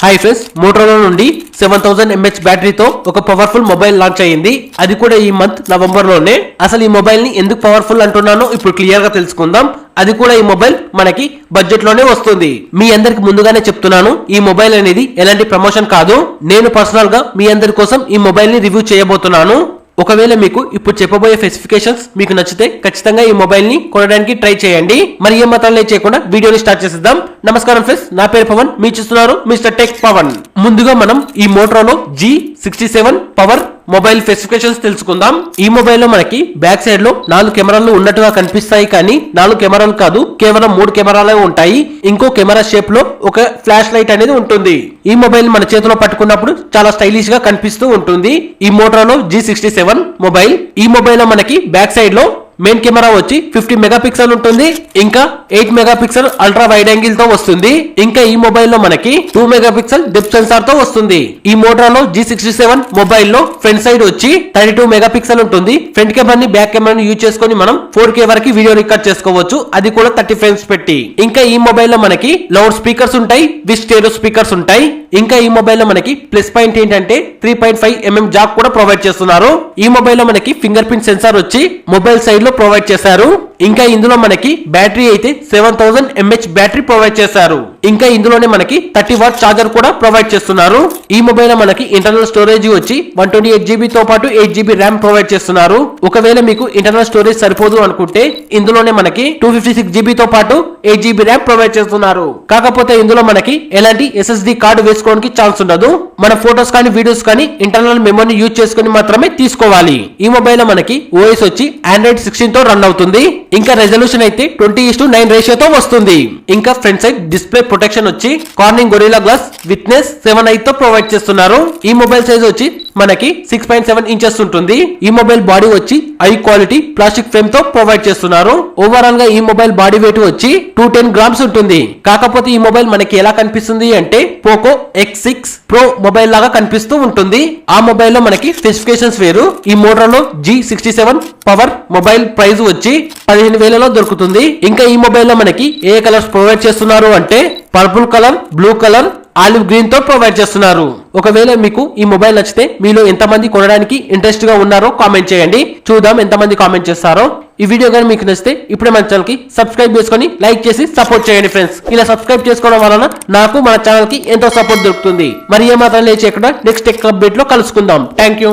Hi friends, Motorola నుండి 7000 mAh బ్యాటరీతో ఒక powerful mobile launch అయ్యింది. అది కూడా ఈ మంత్ నవంబర్ లోనే. అసలు ఈ మొబైల్ ని ఎందుకు పవర్ఫుల్ అంటున్నానో ఇప్పుడు క్లియర్ గా తెలుసుకుందాం. అది కూడా ఈ మొబైల్ మనకి బడ్జెట్ లోనే వస్తుంది. మీ అందరికి ముందుగానే చెప్తున్నాను, ఈ మొబైల్ అనేది ఎలాంటి ప్రమోషన్ కాదు. నేను పర్సనల్ గా మీ అందరి కోసం ఈ మొబైల్ ని రివ్యూ చేయబోతున్నాను. ఒకవేళ మీకు ఇప్పుడు చెప్పబోయే స్పెసిఫికేషన్స్ మీకు నచ్చితే ఖచ్చితంగా ఈ మొబైల్ ని కొనడానికి ట్రై చేయండి. మరి ఏ మాత్రం లేట్ చేయకుండా వీడియోని స్టార్ట్ చేసేద్దాం. నమస్కారం ఫ్రెండ్స్, నా పేరు పవన్, మీరు చూస్తున్నారు మిస్టర్ టెక్ పవన్. ముందుగా మనం ఈ Motorola G67 power mobile specifications తెలుసుకుందాం. ఈ మొబైల్ లో మనకి బ్యాక్ సైడ్ లో 4 కెమెరాలు ఉన్నట్టుగా కనిపిస్తాయి, కానీ 4 కెమెరాలు కాదు, కేవలం 3 కెమెరాలే ఉంటాయి. ఇంకో కెమెరా షేప్ లో ఒక ఫ్లాష్ లైట్ అనేది ఉంటుంది. ఈ మొబైల్ మన చేతిలో పట్టుకున్నప్పుడు చాలా స్టైలిష్ గా కనిపిస్తూ ఉంటుంది. ఈ మోటరోలా G67 మొబైల్, ఈ మొబైల్ లో మనకి బ్యాక్ సైడ్ లో మెయిన్ కెమెరా వచ్చి 50 మెగాపిక్సెల్ ఉంటుంది. ఇంకా 8 మెగాపిక్సెల్ అల్ట్రా వైడ్ యాంగిల్ తో వస్తుంది. ఇంకా ఈ మొబైల్ లో మనకి 2 మెగాపిక్సెల్ డెప్త్ సెన్సార్ తో వస్తుంది. ఈ మోటరోలా G67 మొబైల్ లో ఫ్రంట్ సైడ్ వచ్చి 32 మెగాపిక్సెల్ ఉంటుంది. ఫ్రంట్ కెమెరాని బ్యాక్ కెమెరాని యూజ్ చేసుకుని మనం 4K వరకు వీడియో రికార్డ్ చేసుకోవచ్చు, అది కూడా 30 ఫ్రేమ్స్ పెట్టి. ఇంకా ఈ మొబైల్ లో మనకి లౌడ్ స్పీకర్స్ ఉంటాయి, విత్ స్టెరియో స్పీకర్స్ ఉంటాయి. ఇంకా ఈ మొబైల్ లో మనకి ప్లస్ పాయింట్ ఏంటంటే 3.5 mm జాక్ కూడా ప్రొవైడ్ చేస్తున్నారు. ఈ మొబైల్ లో మనకి ఫింగర్ ప్రింట్ సెన్సార్ వచ్చి మొబైల్ సైడ్ లో ప్రొవైడ్ చేశారు. ఇంకా ఇందులో మనకి బ్యాటరీ అయితే 7000 mAh బ్యాటరీ ప్రొవైడ్ చేశారు. ఇంకా ఇందులోనే మనకి 30 వాట్ చార్జర్ కూడా ప్రొవైడ్ చేస్తున్నారు. ఈ మొబైల్ లో మనకి ఇంటర్నల్ స్టోరేజ్ వచ్చి 128GB తో పాటు 8GB ర్యామ్ ప్రొవైడ్ చేస్తున్నారు. ఒకవేళ మీకు ఇంటర్నల్ స్టోరేజ్ సరిపోదు అనుకుంటే ఇందులోనే మనకి 256GB తో పాటు 8GB ర్యామ్ ప్రొవైడ్ చేస్తున్నారు. కాకపోతే ఇందులో మనకి ఎలాంటి SSD కార్డు వేసుకోవడానికి ఛాన్స్ ఉండదు. మన ఫోటోస్ కానీ వీడియోస్ కానీ ఇంటర్నల్ మెమరీని యూజ్ చేసుకుని మాత్రమే తీసుకోవాలి. ఈ మొబైల్ లో మనకి OS వచ్చి Android 16 తో రన్ అవుతుంది. ఇంకా రెజల్యూషన్ అయితే 20:9 రేషియోతో వస్తుంది. ఇంకా ఫ్రంట్ సైడ్ డిస్ప్లే ప్రొటెక్షన్ వచ్చి కార్నింగ్ గొరిల్లా గ్లాస్ విత్నెస్ 7i తో ప్రొవైడ్ చేస్తున్నారు. ఈ మొబైల్ సైజ్ వచ్చి మనకి 6.7 ఇంచెస్ ఉంటుంది. ఈ మొబైల్ బాడీ వచ్చి హై క్వాలిటీ ప్లాస్టిక్ ఫ్రేమ్ తో ప్రొవైడ్ చేస్తున్నారు. ఓవరాల్ గా ఈ మొబైల్ బాడీ వెయిట్ వచ్చి 210 గ్రామ్స్ ఉంటుంది. కాకపోతే ఈ మొబైల్ మనకి ఎలా కనిపిస్తుంది అంటే పోకో X6 Pro మొబైల్ లాగా కనిపిస్తూ ఉంటుంది. ఆ మొబైల్ లో మనకి స్పెసిఫికేషన్స్ వేరు. ఈ Motorola G67 power mobile price వచ్చి 15,000లో దొరుకుతుంది. ఇంకా ఈ మొబైల్ లో మనకి ఏ కలర్స్ ప్రొవైడ్ చేస్తున్నారు అంటే purple colour, blue colour, olive green తో ప్రొవైడ్ చేస్తున్నారు. ఒకవేళ మీకు ఈ మొబైల్ నచ్చితే మీలో ఎంతమంది కొనడానికి ఇంట్రెస్ట్ గా ఉన్నారో కామెంట్ చేయండి. చూద్దాం ఎంతమంది కామెంట్ చేస్తారో. ఈ వీడియో కానీ మీకు నచ్చితే ఇప్పుడే మన ఛానల్ కి సబ్స్క్రైబ్ చేసుకొని లైక్ చేసి సపోర్ట్ చేయండి ఫ్రెండ్స్. ఇలా సబ్స్క్రైబ్ చేసుకోవడం వలన నాకు మన ఛానల్ కి ఎంతో సపోర్ట్ దొరుకుతుంది. మరి ఏమాత్రం లేట్ చేయకుండా నెక్స్ట్ టెక్ అప్డేట్ లో కలుసుకుందాం. Thank you.